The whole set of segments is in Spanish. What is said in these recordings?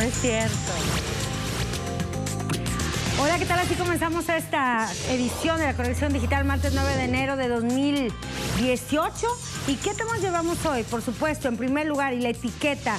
No es cierto. Hola, ¿qué tal? Así comenzamos esta edición de la Conexión Digital, martes 9 de enero de 2018. ¿Y qué temas llevamos hoy? Por supuesto, en primer lugar, y la etiqueta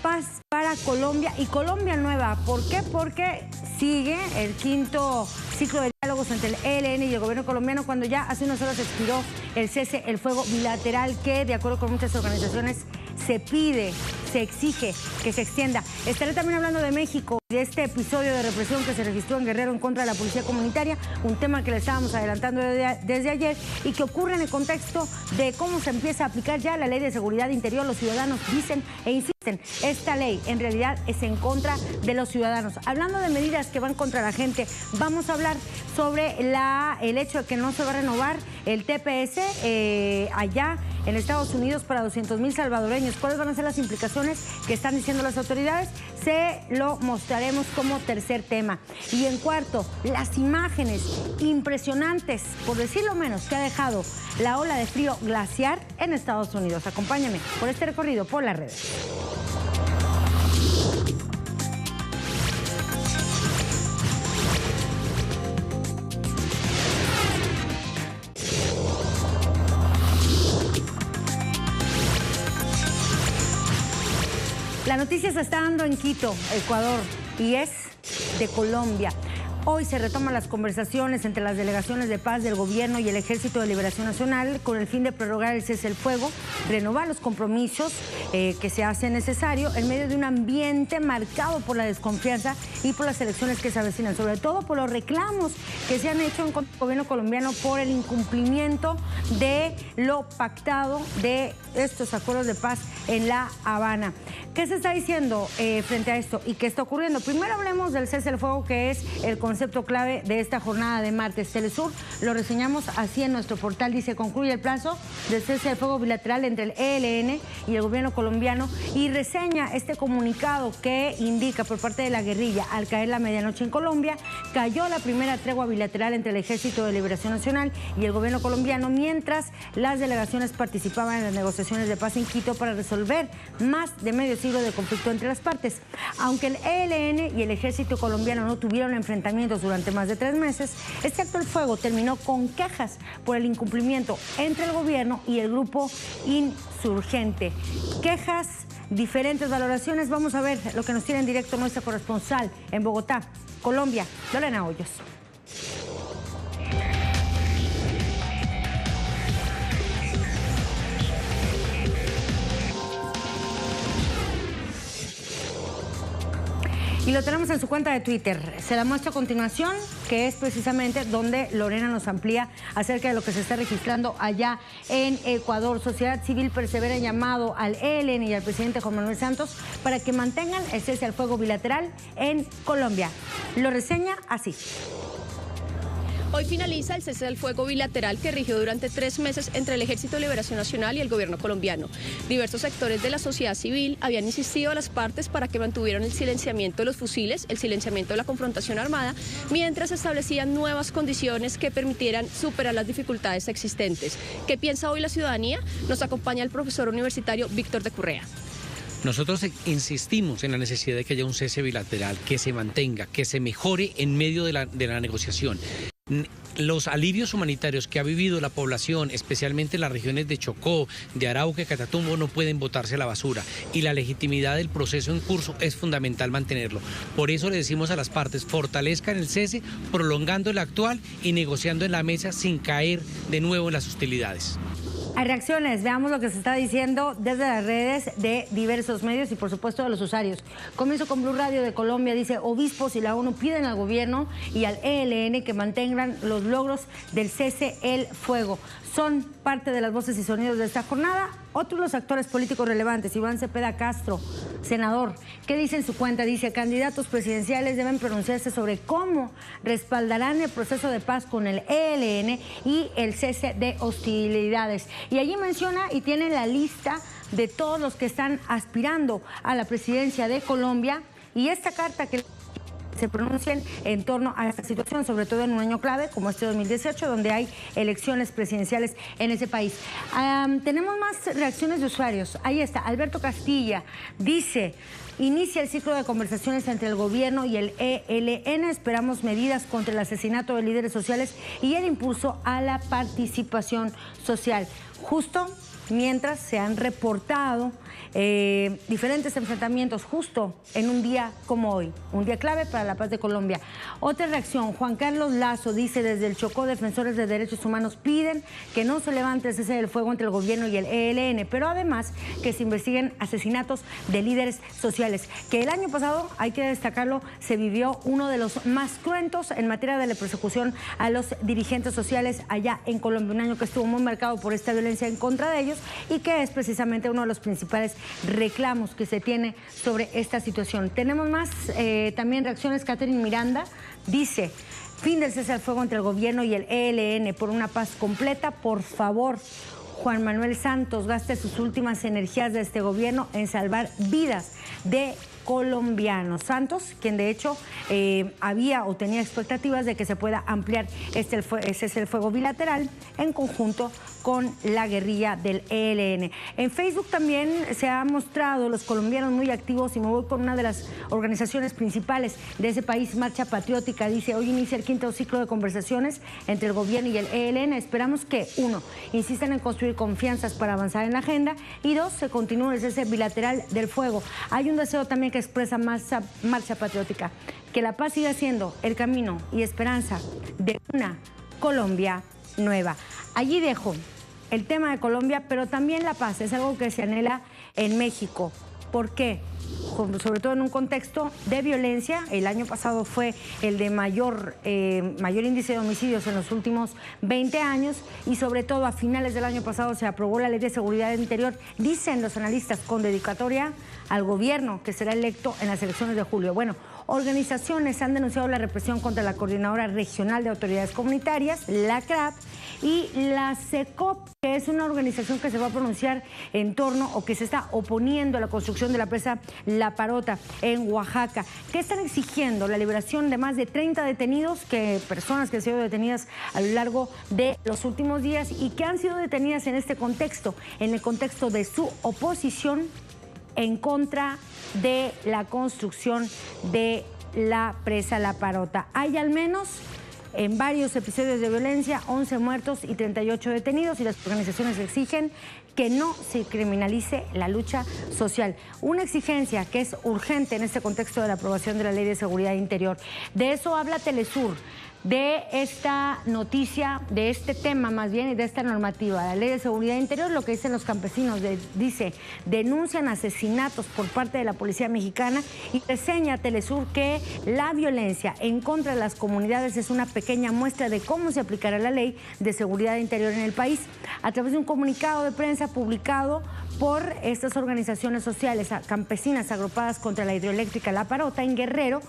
Paz para Colombia y Colombia Nueva. ¿Por qué? Porque sigue el quinto ciclo de diálogos entre el ELN y el gobierno colombiano, cuando ya hace unas horas expiró el cese el fuego bilateral que, de acuerdo con muchas organizaciones, se pide, se exige que se extienda. Estaré también hablando de México, de este episodio de represión que se registró en Guerrero en contra de la policía comunitaria, un tema que le estábamos adelantando desde ayer y que ocurre en el contexto de cómo se empieza a aplicar ya la ley de seguridad interior. Los ciudadanos dicen e insisten, esta ley en realidad es en contra de los ciudadanos. Hablando de medidas que van contra la gente, vamos a hablar sobre el hecho de que no se va a renovar el TPS allá en Estados Unidos para 200,000 salvadoreños. ¿Cuáles van a ser las implicaciones que están diciendo las autoridades? Se lo mostraremos como tercer tema. Y en cuarto, las imágenes impresionantes, por decirlo menos, que ha dejado la ola de frío glaciar en Estados Unidos. Acompáñame por este recorrido por las redes. La noticia se está dando en Quito, Ecuador, y es de Colombia. Hoy se retoman las conversaciones entre las delegaciones de paz del gobierno y el Ejército de Liberación Nacional con el fin de prorrogar el cese del fuego, renovar los compromisos que se hacen necesarios en medio de un ambiente marcado por la desconfianza y por las elecciones que se avecinan, sobre todo por los reclamos que se han hecho en contra del gobierno colombiano por el incumplimiento de lo pactado de estos acuerdos de paz en La Habana. ¿Qué se está diciendo frente a esto y qué está ocurriendo? Primero hablemos del cese del fuego, que es el concepto clave de esta jornada de martes. Telesur lo reseñamos así en nuestro portal. Dice: concluye el plazo del cese de fuego bilateral entre el ELN y el gobierno colombiano, y reseña este comunicado que indica por parte de la guerrilla: al caer la medianoche en Colombia, cayó la primera tregua bilateral entre el Ejército de Liberación Nacional y el gobierno colombiano, mientras las delegaciones participaban en las negociaciones de paz en Quito para resolver más de medio siglo de conflicto entre las partes. Aunque el ELN y el Ejército colombiano no tuvieron enfrentamientos durante más de 3 meses, este alto el fuego terminó con quejas por el incumplimiento entre el gobierno y el grupo insurgente. Quejas, diferentes valoraciones. Vamos a ver lo que nos tiene en directo nuestra corresponsal en Bogotá, Colombia, Lorena Hoyos. Y lo tenemos en su cuenta de Twitter. Se la muestro a continuación, que es precisamente donde Lorena nos amplía acerca de lo que se está registrando allá en Ecuador. Sociedad civil persevera en llamado al ELN y al presidente Juan Manuel Santos para que mantengan el cese al fuego bilateral en Colombia. Lo reseña así. Hoy finaliza el cese del fuego bilateral que rigió durante 3 meses entre el Ejército de Liberación Nacional y el gobierno colombiano. Diversos sectores de la sociedad civil habían insistido a las partes para que mantuvieran el silenciamiento de los fusiles, el silenciamiento de la confrontación armada, mientras se establecían nuevas condiciones que permitieran superar las dificultades existentes. ¿Qué piensa hoy la ciudadanía? Nos acompaña el profesor universitario Víctor de Currea. Nosotros insistimos en la necesidad de que haya un cese bilateral, que se mantenga, que se mejore en medio de la negociación. Los alivios humanitarios que ha vivido la población, especialmente en las regiones de Chocó, de Arauca y Catatumbo, no pueden botarse a la basura, y la legitimidad del proceso en curso es fundamental mantenerlo. Por eso le decimos a las partes: fortalezcan el cese, prolongando el actual y negociando en la mesa sin caer de nuevo en las hostilidades. Hay reacciones, veamos lo que se está diciendo desde las redes de diversos medios y por supuesto de los usuarios. Comienzo con Blue Radio de Colombia. Dice: obispos y la ONU piden al gobierno y al ELN que mantengan los logros del cese el fuego. Son parte de las voces y sonidos de esta jornada. Otros los actores políticos relevantes: Iván Cepeda Castro, senador, ¿qué dice en su cuenta? Dice: candidatos presidenciales deben pronunciarse sobre cómo respaldarán el proceso de paz con el ELN y el cese de hostilidades. Y allí menciona y tiene la lista de todos los que están aspirando a la presidencia de Colombia, y esta carta que se pronuncien en torno a esta situación, sobre todo en un año clave como este 2018, donde hay elecciones presidenciales en ese país. Tenemos más reacciones de usuarios. Ahí está, Alberto Castilla dice: inicia el ciclo de conversaciones entre el gobierno y el ELN. Esperamos medidas contra el asesinato de líderes sociales y el impulso a la participación social. Justo mientras se han reportado diferentes enfrentamientos justo en un día como hoy, un día clave para la paz de Colombia. Otra reacción, Juan Carlos Lazo dice: desde el Chocó, defensores de derechos humanos piden que no se levante el cese del fuego entre el gobierno y el ELN, pero además que se investiguen asesinatos de líderes sociales, que el año pasado, hay que destacarlo, se vivió uno de los más cruentos en materia de la persecución a los dirigentes sociales allá en Colombia, un año que estuvo muy marcado por esta violencia en contra de ellos y que es precisamente uno de los principales reclamos que se tiene sobre esta situación. Tenemos más también reacciones. Catherine Miranda dice: fin del cese al fuego entre el gobierno y el ELN por una paz completa. Por favor, Juan Manuel Santos gaste sus últimas energías de este gobierno en salvar vidas de colombianos. Santos, quien de hecho había o tenía expectativas de que se pueda ampliar este cese el fuego bilateral en conjunto con la guerrilla del ELN. En Facebook también se han mostrado los colombianos muy activos y me voy con una de las organizaciones principales de ese país, Marcha Patriótica. Dice: hoy inicia el 5º ciclo de conversaciones entre el gobierno y el ELN. Esperamos que, 1, insistan en construir confianzas para avanzar en la agenda y 2, se continúe el cese bilateral del fuego. Hay un deseo también que expresa Marcha Patriótica: que la paz siga siendo el camino y esperanza de una Colombia nueva. Allí dejo el tema de Colombia, pero también la paz es algo que se anhela en México. ¿Por qué? Sobre todo en un contexto de violencia. El año pasado fue el de mayor índice de homicidios en los últimos 20 años y sobre todo a finales del año pasado se aprobó la Ley de Seguridad Interior, dicen los analistas, con dedicatoria al gobierno que será electo en las elecciones de julio. Bueno, organizaciones han denunciado la represión contra la Coordinadora Regional de Autoridades Comunitarias, la CRAP, y la CECOP, que es una organización que se va a pronunciar en torno o que se está oponiendo a la construcción de la presa La Parota en Oaxaca, que están exigiendo la liberación de más de 30 detenidos, personas que han sido detenidas a lo largo de los últimos días y que han sido detenidas en este contexto, en el contexto de su oposición en contra de la construcción de la presa La Parota. Hay al menos, en varios episodios de violencia, 11 muertos y 38 detenidos, y las organizaciones exigen que no se criminalice la lucha social. Una exigencia que es urgente en este contexto de la aprobación de la Ley de Seguridad Interior. De eso habla Telesur, de esta noticia, de este tema más bien y de esta normativa, la Ley de Seguridad Interior. Lo que dicen los campesinos, dice: denuncian asesinatos por parte de la policía mexicana, y reseña Telesur que la violencia en contra de las comunidades es una pequeña muestra de cómo se aplicará la Ley de Seguridad Interior en el país. A través de un comunicado de prensa publicado por estas organizaciones sociales campesinas agrupadas contra la hidroeléctrica La Parota en Guerrero,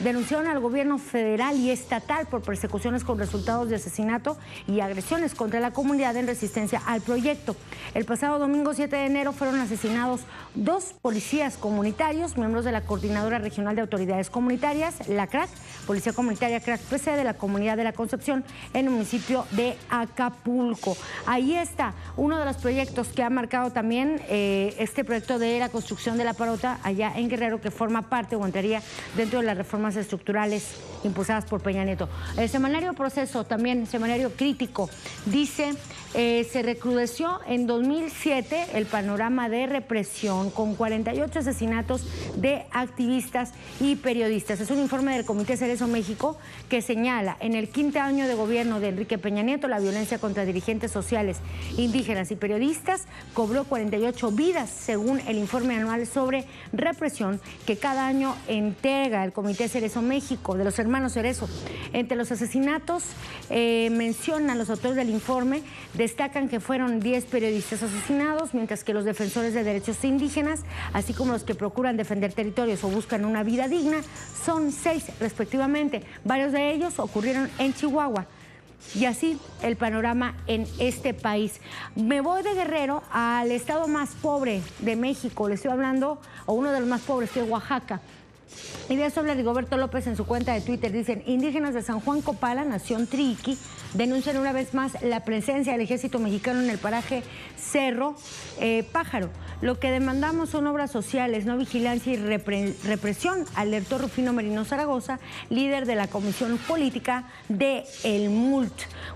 denunciaron al gobierno federal y estatal por persecuciones con resultados de asesinato y agresiones contra la comunidad en resistencia al proyecto. El pasado domingo 7 de enero fueron asesinados 2 policías comunitarios, miembros de la Coordinadora Regional de Autoridades Comunitarias, la CRAC, Policía Comunitaria CRAC PC de la Comunidad de la Concepción, en el municipio de Acapulco. Ahí está uno de los proyectos que ha marcado también este proyecto de la construcción de La Parota allá en Guerrero, que forma parte o entraría dentro de las reformas estructurales impulsadas por Peña Nieto. El semanario Proceso, también semanario crítico, dice: se recrudeció en 2007 el panorama de represión con 48 asesinatos de activistas y periodistas. Es un informe del Comité Cerezo México que señala: en el 5º año de gobierno de Enrique Peña Nieto, la violencia contra dirigentes sociales, indígenas y periodistas cobró 48 vidas, según el informe anual sobre represión que cada año entrega el Comité Cerezo México, de los hermanos Cerezo. Entre los asesinatos mencionan los autores del informe, destacan que fueron 10 periodistas asesinados, mientras que los defensores de derechos indígenas, así como los que procuran defender territorios o buscan una vida digna, son 6 respectivamente. Varios de ellos ocurrieron en Chihuahua. Y así el panorama en este país. Me voy de Guerrero al estado más pobre de México. Le estoy hablando, o uno de los más pobres, que es Oaxaca. Y de eso habla Rigoberto López en su cuenta de Twitter. Dicen, indígenas de San Juan Copala, Nación Triqui, denuncian una vez más la presencia del ejército mexicano en el paraje Cerro Pájaro. Lo que demandamos son obras sociales, no vigilancia y represión, alertó Rufino Merino Zaragoza, líder de la Comisión Política de El MULT.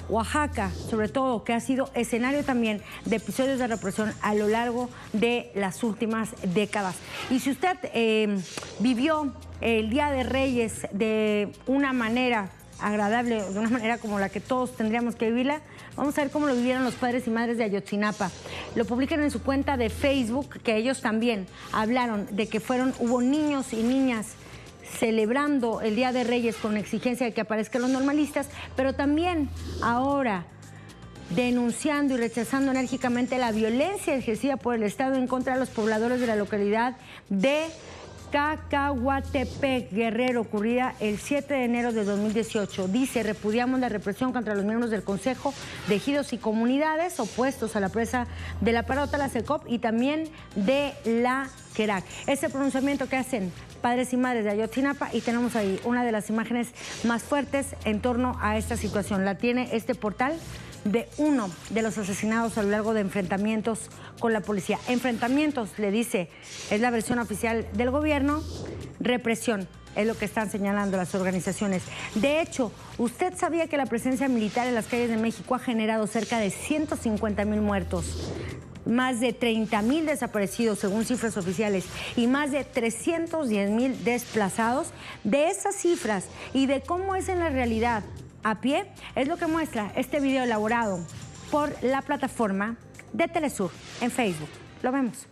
Oaxaca, sobre todo, que ha sido escenario también de episodios de represión a lo largo de las últimas décadas. Y si usted vivió el Día de Reyes de una manera agradable, de una manera como la que todos tendríamos que vivirla, vamos a ver cómo lo vivieron los padres y madres de Ayotzinapa. Lo publican en su cuenta de Facebook, que ellos también hablaron de que hubo niños y niñas celebrando el Día de Reyes con exigencia de que aparezcan los normalistas, pero también ahora denunciando y rechazando enérgicamente la violencia ejercida por el Estado en contra de los pobladores de la localidad de Cacahuatepec, Guerrero, ocurrida el 7 de enero de 2018. Dice, repudiamos la represión contra los miembros del Consejo de Ejidos y Comunidades opuestos a la presa de la Parota, la CECOP y también de la Querac. Ese pronunciamiento que hacen padres y madres de Ayotzinapa, y tenemos ahí una de las imágenes más fuertes en torno a esta situación. La tiene este portal de uno de los asesinados a lo largo de enfrentamientos con la policía. Enfrentamientos, le dice, es la versión oficial del gobierno, represión, es lo que están señalando las organizaciones. De hecho, ¿usted sabía que la presencia militar en las calles de México ha generado cerca de 150,000 muertos? Más de 30,000 desaparecidos según cifras oficiales y más de 310,000 desplazados. De esas cifras y de cómo es en la realidad a pie, es lo que muestra este video elaborado por la plataforma de Telesur en Facebook. Lo vemos.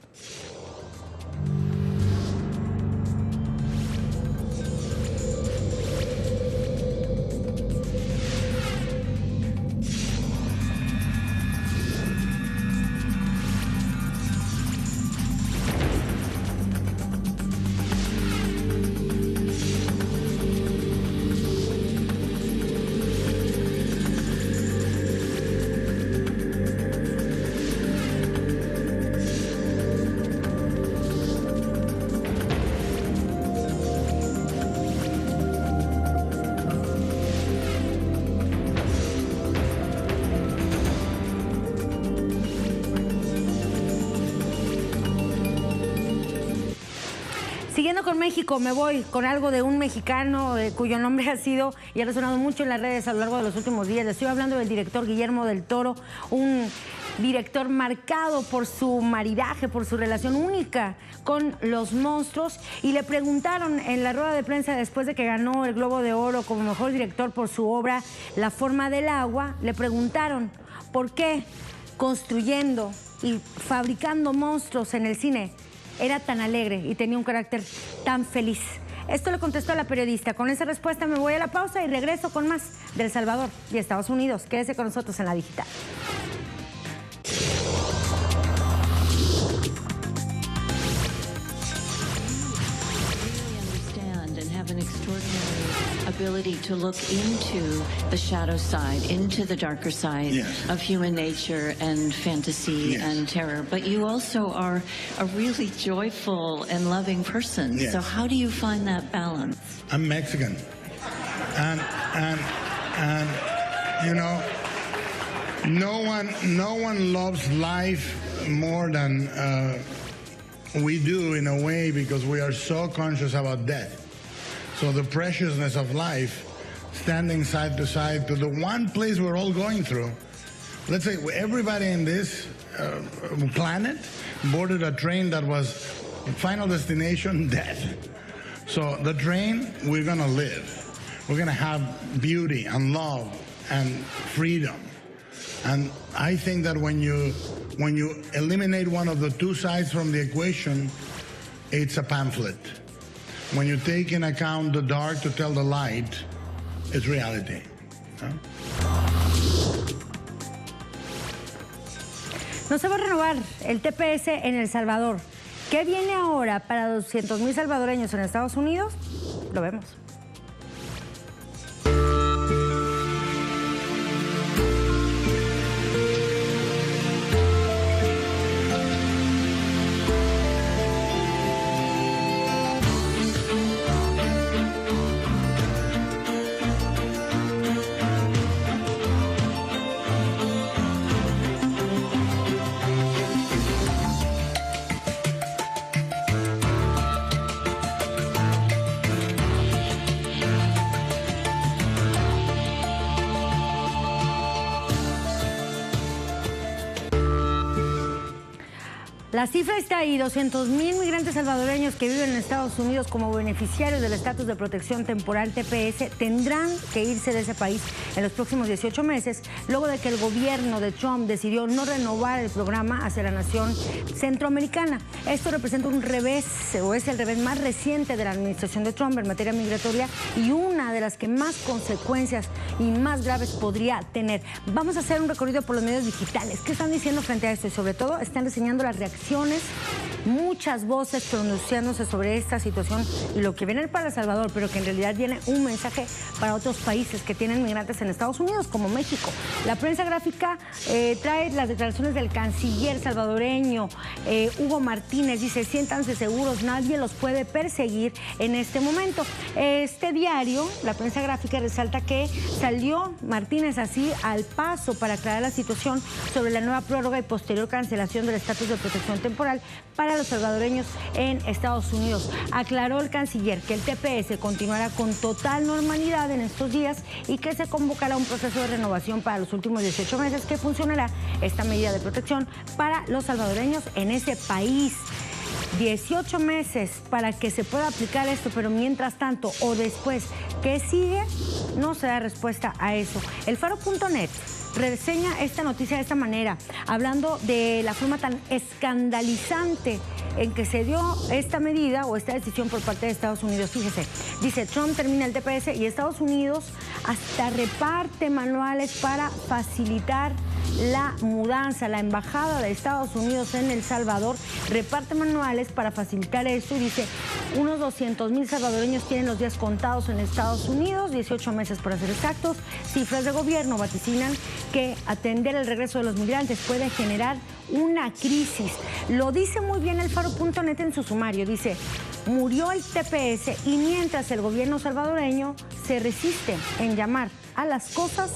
Siguiendo con México, me voy con algo de un mexicano cuyo nombre ha sido y ha resonado mucho en las redes a lo largo de los últimos días. Le estoy hablando del director Guillermo del Toro, un director marcado por su maridaje, por su relación única con los monstruos. Y le preguntaron en la rueda de prensa después de que ganó el Globo de Oro como mejor director por su obra La forma del agua, le preguntaron por qué construyendo y fabricando monstruos en el cine era tan alegre y tenía un carácter tan feliz. Esto le contestó a la periodista. Con esa respuesta me voy a la pausa y regreso con más de El Salvador y Estados Unidos. Quédese con nosotros en La Digital. Ability to look into the shadow side, into the darker side of human nature and fantasy and terror. But you also are a really joyful and loving person. So how do you find that balance? I'm Mexican, and you know, no one loves life more than we do in a way, because we are so conscious about death. So the preciousness of life, standing side to side to the one place we're all going through. Let's say everybody in this planet boarded a train that was final destination death. So the train, we're gonna live. We're gonna have beauty and love and freedom. And I think that when you eliminate one of the two sides from the equation, it's a pamphlet. When you take in account the dark to tell the light, it's reality. No se va a renovar el TPS en El Salvador. ¿Qué viene ahora para 200,000 salvadoreños en Estados Unidos? Lo vemos. La cifra está ahí, 200,000 migrantes salvadoreños que viven en Estados Unidos como beneficiarios del estatus de protección temporal TPS tendrán que irse de ese país en los próximos 18 meses, luego de que el gobierno de Trump decidió no renovar el programa hacia la nación centroamericana. Esto representa un revés, o es el revés más reciente de la administración de Trump en materia migratoria y una de las que más consecuencias y más graves podría tener. Vamos a hacer un recorrido por los medios digitales. ¿Qué están diciendo frente a esto? Y sobre todo, están reseñando las reacciones, muchas voces pronunciándose sobre esta situación y lo que viene para El Salvador, pero que en realidad tiene un mensaje para otros países que tienen migrantes en Estados Unidos, como México. La prensa gráfica trae las declaraciones del canciller salvadoreño Hugo Martínez. Dice: siéntanse seguros, nadie los puede perseguir en este momento. Este diario, la prensa gráfica, resalta que salió Martínez así al paso para aclarar la situación sobre la nueva prórroga y posterior cancelación del estatus de protección temporal para los salvadoreños en Estados Unidos. Aclaró el canciller que el TPS continuará con total normalidad en estos días y que se convocará un proceso de renovación para los últimos 18 meses que funcionará esta medida de protección para los salvadoreños en ese país. 18 meses para que se pueda aplicar esto, pero mientras tanto o después, ¿qué sigue? No se da respuesta a eso. Elfaro.net reseña esta noticia de esta manera, hablando de la forma tan escandalizante en que se dio esta medida o esta decisión por parte de Estados Unidos. Fíjese, dice: Trump termina el TPS y Estados Unidos hasta reparte manuales para facilitar la mudanza. La embajada de Estados Unidos en El Salvador reparte manuales para facilitar esto y dice: unos 200,000 salvadoreños tienen los días contados en Estados Unidos, 18 meses para ser exactos. Cifras de gobierno vaticinan que atender el regreso de los migrantes puede generar una crisis. Lo dice muy bien el Faro.net en su sumario. Dice: murió el TPS y mientras el gobierno salvadoreño se resiste en llamar a las cosas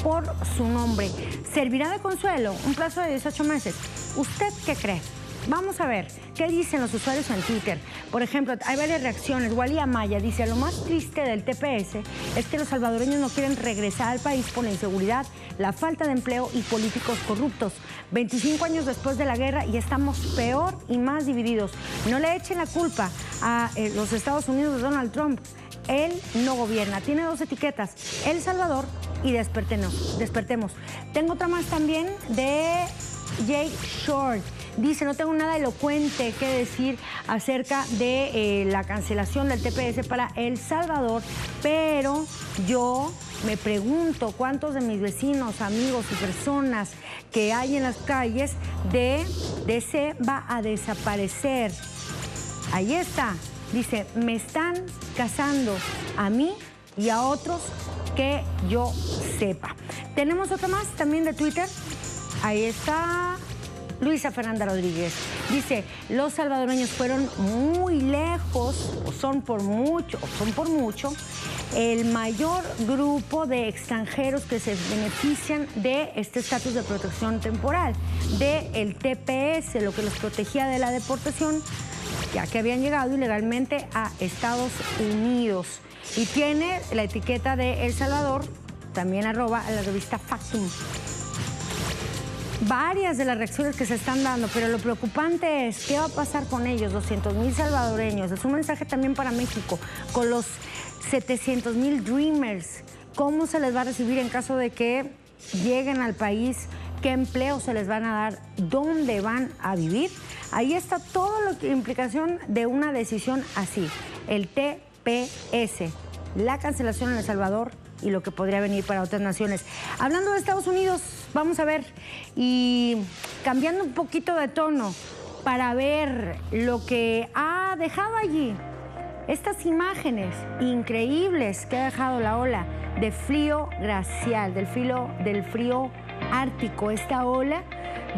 por su nombre. ¿Servirá de consuelo un plazo de 18 meses? ¿Usted qué cree? Vamos a ver qué dicen los usuarios en Twitter. Por ejemplo, hay varias reacciones. Wally Amaya dice: lo más triste del TPS es que los salvadoreños no quieren regresar al país por la inseguridad, la falta de empleo y políticos corruptos. 25 años después de la guerra y estamos peor y más divididos. No le echen la culpa a los Estados Unidos de Donald Trump. Él no gobierna. Tiene dos etiquetas: El Salvador y despertemos. Tengo otra más también de Jay Short. Dice: no tengo nada elocuente que decir acerca de la cancelación del TPS para El Salvador, pero yo me pregunto cuántos de mis vecinos, amigos y personas que hay en las calles de DC va a desaparecer. Ahí está. Dice: me están cazando a mí y a otros que yo sepa. Tenemos otra más también de Twitter. Ahí está Luisa Fernanda Rodríguez. Dice: los salvadoreños fueron muy lejos, o son por mucho, el mayor grupo de extranjeros que se benefician de este estatus de protección temporal, del TPS, lo que los protegía de la deportación, ya que habían llegado ilegalmente a Estados Unidos. Y tiene la etiqueta de El Salvador, también @ a la revista Factum. Varias de las reacciones que se están dando, pero lo preocupante es qué va a pasar con ellos, 200,000 salvadoreños. Es un mensaje también para México, con los 700,000 Dreamers. ¿Cómo se les va a recibir en caso de que lleguen al país? ¿Qué empleo se les van a dar? ¿Dónde van a vivir? Ahí está toda la implicación de una decisión así. El TPS, la cancelación en El Salvador y lo que podría venir para otras naciones. Hablando de Estados Unidos, vamos a ver, y cambiando un poquito de tono para ver lo que ha dejado allí, estas imágenes increíbles que ha dejado la ola de frío glacial, del frío ártico, esta ola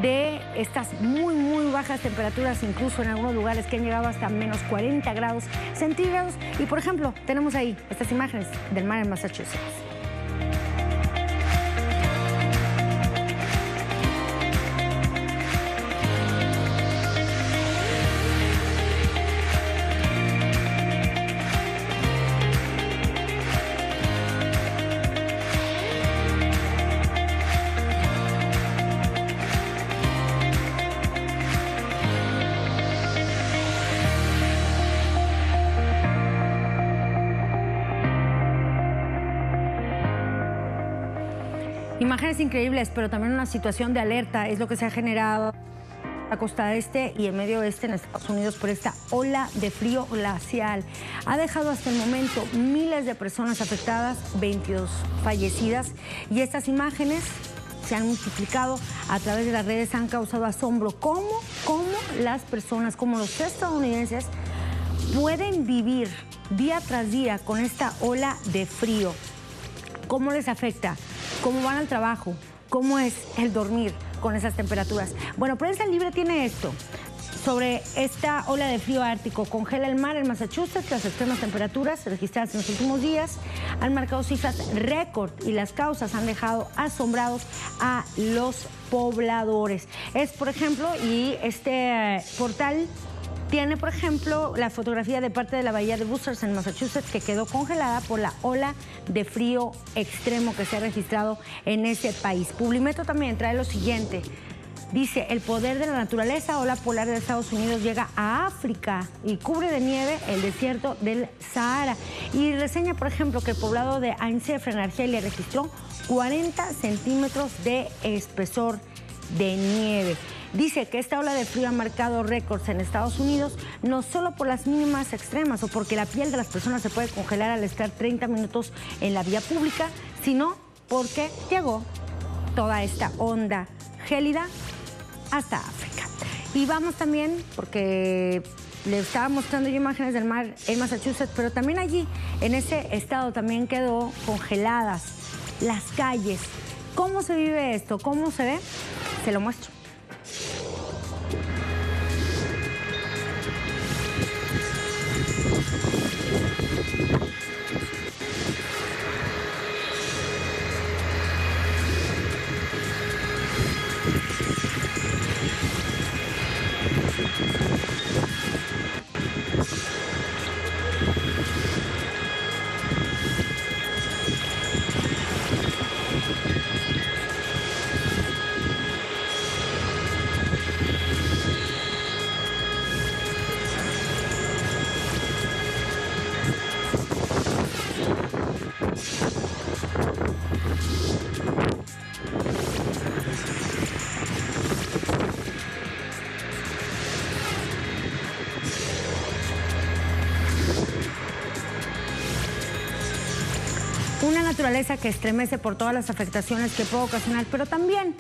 de estas muy bajas temperaturas, incluso en algunos lugares que han llegado hasta menos 40 grados centígrados. Y por ejemplo, tenemos ahí estas imágenes del mar en Massachusetts. Imágenes increíbles, pero también una situación de alerta es lo que se ha generado en la costa este y el medio oeste en Estados Unidos por esta ola de frío glacial. Ha dejado hasta el momento miles de personas afectadas, 22 fallecidas, y estas imágenes se han multiplicado a través de las redes, han causado asombro. ¿Cómo las personas, como los estadounidenses, pueden vivir día tras día con esta ola de frío? ¿Cómo les afecta? ¿Cómo van al trabajo? ¿Cómo es el dormir con esas temperaturas? Bueno, Prensa Libre tiene esto sobre esta ola de frío ártico. Congela el mar en Massachusetts. Las extremas temperaturas registradas en los últimos días han marcado cifras récord y las causas han dejado asombrados a los pobladores. Es, por ejemplo, y este portal tiene, por ejemplo, la fotografía de parte de la bahía de Buzzards en Massachusetts, que quedó congelada por la ola de frío extremo que se ha registrado en ese país. Publimetro también trae lo siguiente. Dice, el poder de la naturaleza, ola polar de Estados Unidos llega a África y cubre de nieve el desierto del Sahara. Y reseña, por ejemplo, que el poblado de Ain Sefra en Argelia registró 40 centímetros de espesor de nieve. Dice que esta ola de frío ha marcado récords en Estados Unidos, no solo por las mínimas extremas o porque la piel de las personas se puede congelar al estar 30 minutos en la vía pública, sino porque llegó toda esta onda gélida hasta África. Y vamos también, porque le estaba mostrando yo imágenes del mar en Massachusetts, pero también allí, en ese estado, también quedó congeladas las calles. ¿Cómo se vive esto? ¿Cómo se ve? Se lo muestro. Una naturaleza que estremece por todas las afectaciones que puede ocasionar, pero también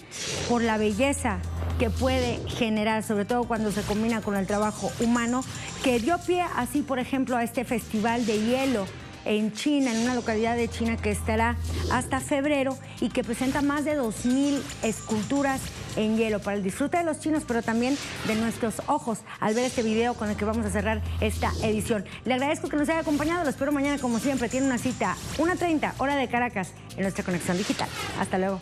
por la belleza que puede generar, sobre todo cuando se combina con el trabajo humano, que dio pie así, por ejemplo, a este festival de hielo en China, en una localidad de China que estará hasta febrero y que presenta más de 2,000 esculturas en hielo para el disfrute de los chinos, pero también de nuestros ojos al ver este video con el que vamos a cerrar esta edición. Le agradezco que nos haya acompañado, lo espero mañana como siempre. Tiene una cita 1:30 hora de Caracas en nuestra conexión digital. Hasta luego.